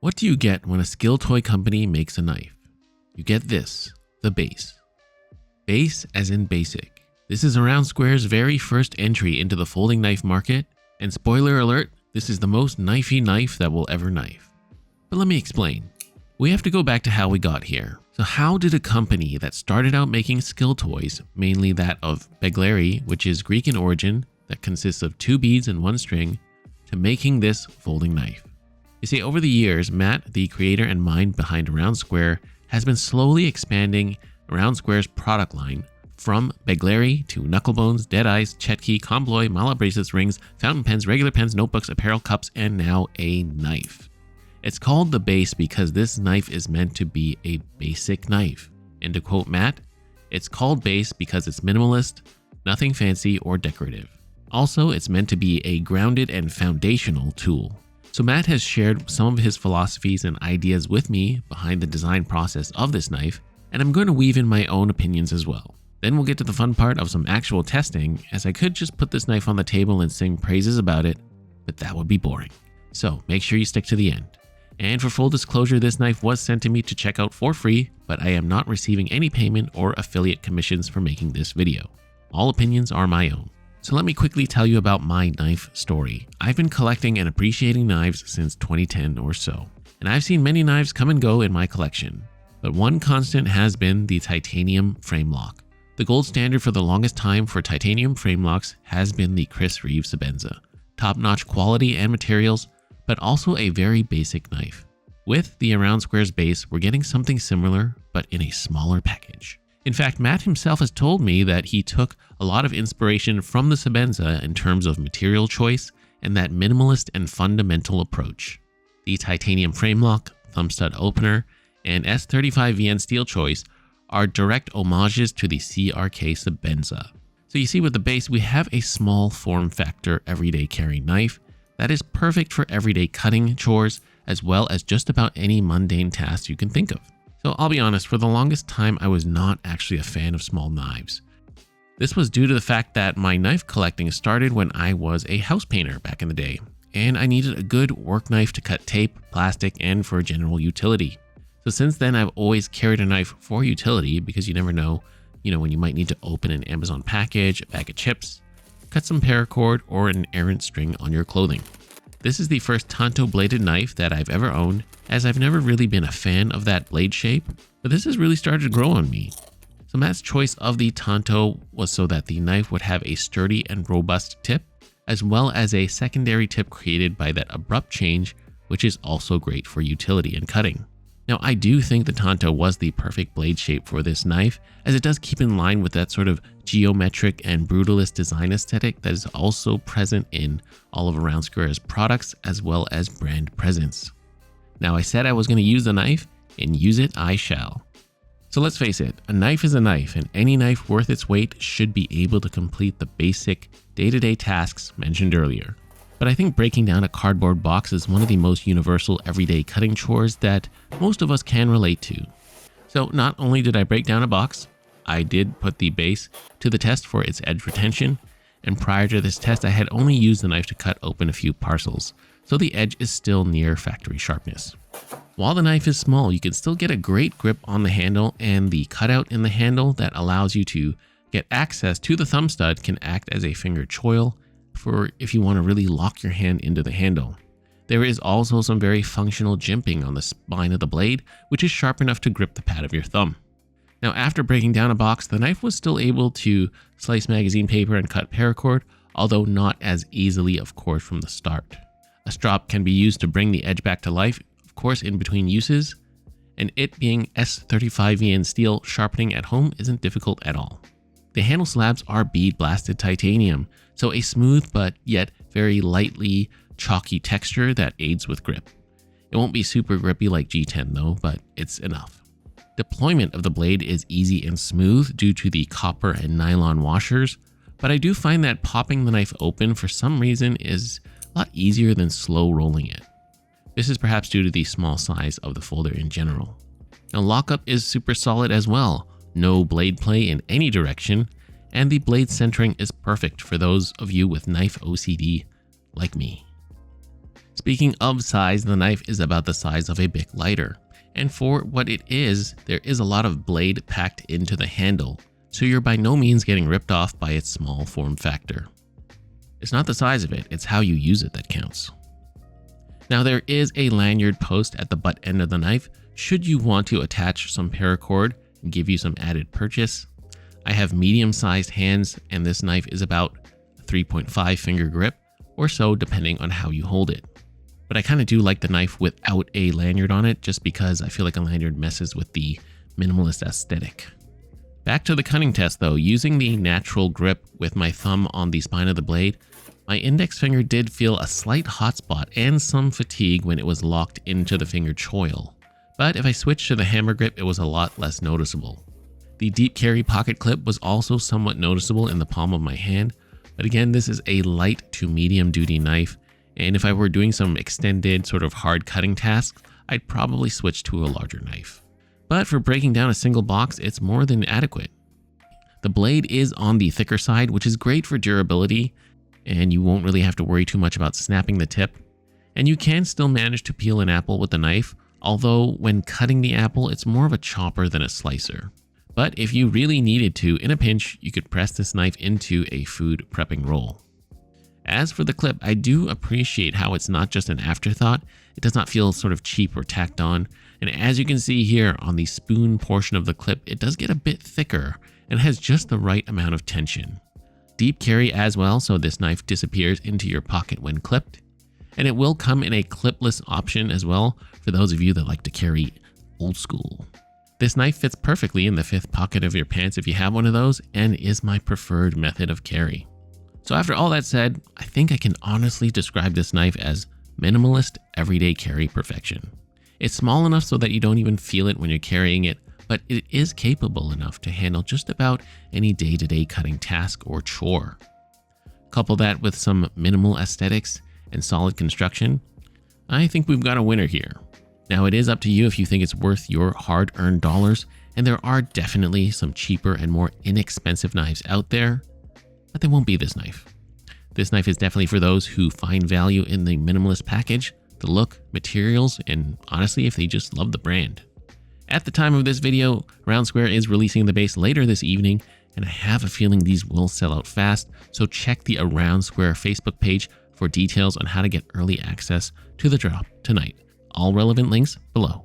What do you get when a skill toy company makes a knife? You get this, the base. Base as in basic. This is Aroundsquare's very first entry into the folding knife market, and spoiler alert, this is the most knifey knife that will ever knife. But let me explain. We have to go back to how we got here. So how did a company that started out making skill toys, mainly that of begleri, which is Greek in origin, that consists of 2 beads and 1 string, to making this folding knife? You see, over the years, Matt, the creator and mind behind Aroundsquare, has been slowly expanding Aroundsquare's product line from begleri to knucklebones, deadeyes, chetki, combloy, mala bracelets, rings, fountain pens, regular pens, notebooks, apparel, cups, and now a knife. It's called the base because this knife is meant to be a basic knife. And to quote Matt, it's called base because it's minimalist, nothing fancy or decorative. Also, it's meant to be a grounded and foundational tool. So Matt has shared some of his philosophies and ideas with me behind the design process of this knife, and I'm going to weave in my own opinions as well. Then we'll get to the fun part of some actual testing, as I could just put this knife on the table and sing praises about it, but that would be boring. So make sure you stick to the end. And for full disclosure, this knife was sent to me to check out for free, but I am not receiving any payment or affiliate commissions for making this video. All opinions are my own. So let me quickly tell you about my knife story. I've been collecting and appreciating knives since 2010 or so, and I've seen many knives come and go in my collection. But one constant has been the titanium frame lock. The gold standard for the longest time for titanium frame locks has been the Chris Reeve Sebenza. Top-notch quality and materials, but also a very basic knife. With the Aroundsquare's base, we're getting something similar, but in a smaller package. In fact, Matt himself has told me that he took a lot of inspiration from the Sebenza in terms of material choice and that minimalist and fundamental approach. The titanium frame lock, thumb stud opener, and S35VN steel choice are direct homages to the CRK Sebenza. So you see, with the base, we have a small form factor everyday carry knife that is perfect for everyday cutting chores, as well as just about any mundane task you can think of. So I'll be honest, for the longest time, I was not actually a fan of small knives. This was due to the fact that my knife collecting started when I was a house painter back in the day, and I needed a good work knife to cut tape, plastic, and for general utility. So since then, I've always carried a knife for utility because you never know, when you might need to open an Amazon package, a bag of chips, cut some paracord, or an errant string on your clothing. This is the first tanto bladed knife that I've ever owned, as I've never really been a fan of that blade shape, but this has really started to grow on me. So Matt's choice of the tanto was so that the knife would have a sturdy and robust tip, as well as a secondary tip created by that abrupt change, which is also great for utility and cutting. Now, I do think the tanto was the perfect blade shape for this knife, as it does keep in line with that sort of geometric and brutalist design aesthetic that is also present in all of Aroundsquare's products, as well as brand presence. Now, I said I was going to use the knife, and use it I shall. So let's face it, a knife is a knife, and any knife worth its weight should be able to complete the basic day-to-day tasks mentioned earlier. But I think breaking down a cardboard box is one of the most universal everyday cutting chores that most of us can relate to. So not only did I break down a box, I did put the base to the test for its edge retention, and prior to this test I had only used the knife to cut open a few parcels, so the edge is still near factory sharpness. While the knife is small, you can still get a great grip on the handle, and the cutout in the handle that allows you to get access to the thumb stud can act as a finger choil for if you want to really lock your hand into the handle. There is also some very functional jimping on the spine of the blade, which is sharp enough to grip the pad of your thumb. Now, after breaking down a box, the knife was still able to slice magazine paper and cut paracord, although not as easily, of course, from the start. A strop can be used to bring the edge back to life, of course, in between uses, and it being S35VN steel, sharpening at home isn't difficult at all. The handle slabs are bead blasted titanium, so a smooth but yet very lightly chalky texture that aids with grip. It won't be super grippy like G10 though, but it's enough. Deployment of the blade is easy and smooth due to the copper and nylon washers, but I do find that popping the knife open for some reason is a lot easier than slow rolling it. This is perhaps due to the small size of the folder in general. Now, lockup is super solid as well. No blade play in any direction, and the blade centering is perfect for those of you with knife OCD like me. Speaking of size, the knife is about the size of a Bic lighter. And for what it is, there is a lot of blade packed into the handle, so you're by no means getting ripped off by its small form factor. It's not the size of it, it's how you use it that counts. Now there is a lanyard post at the butt end of the knife should you want to attach some paracord and give you some added purchase. I have medium-sized hands and this knife is about a 3.5 finger grip or so depending on how you hold it. But I kind of do like the knife without a lanyard on it just because I feel like a lanyard messes with the minimalist aesthetic. Back to the cutting test though, using the natural grip with my thumb on the spine of the blade, my index finger did feel a slight hot spot and some fatigue when it was locked into the finger choil. But if I switched to the hammer grip, it was a lot less noticeable. The deep carry pocket clip was also somewhat noticeable in the palm of my hand, but again, this is a light to medium duty knife, and if I were doing some extended sort of hard cutting tasks, I'd probably switch to a larger knife. But for breaking down a single box, it's more than adequate. The blade is on the thicker side, which is great for durability, and you won't really have to worry too much about snapping the tip. And you can still manage to peel an apple with the knife, although when cutting the apple, it's more of a chopper than a slicer. But if you really needed to, in a pinch, you could press this knife into a food prepping roll. As for the clip, I do appreciate how it's not just an afterthought. It does not feel sort of cheap or tacked on. And as you can see here on the spoon portion of the clip, it does get a bit thicker and has just the right amount of tension. Deep carry as well, so this knife disappears into your pocket when clipped. And it will come in a clipless option as well for those of you that like to carry old school. This knife fits perfectly in the fifth pocket of your pants if you have one of those and is my preferred method of carry. So after all that said, I think I can honestly describe this knife as minimalist everyday carry perfection. It's small enough so that you don't even feel it when you're carrying it, but it is capable enough to handle just about any day-to-day cutting task or chore. Couple that with some minimal aesthetics and solid construction, I think we've got a winner here. Now it is up to you if you think it's worth your hard-earned dollars, and there are definitely some cheaper and more inexpensive knives out there, but they won't be this knife. This knife is definitely for those who find value in the minimalist package, the look, materials, and honestly, if they just love the brand. At the time of this video, Aroundsquare is releasing the base later this evening, and I have a feeling these will sell out fast, so check the Aroundsquare Facebook page for details on how to get early access to the drop tonight. All relevant links below.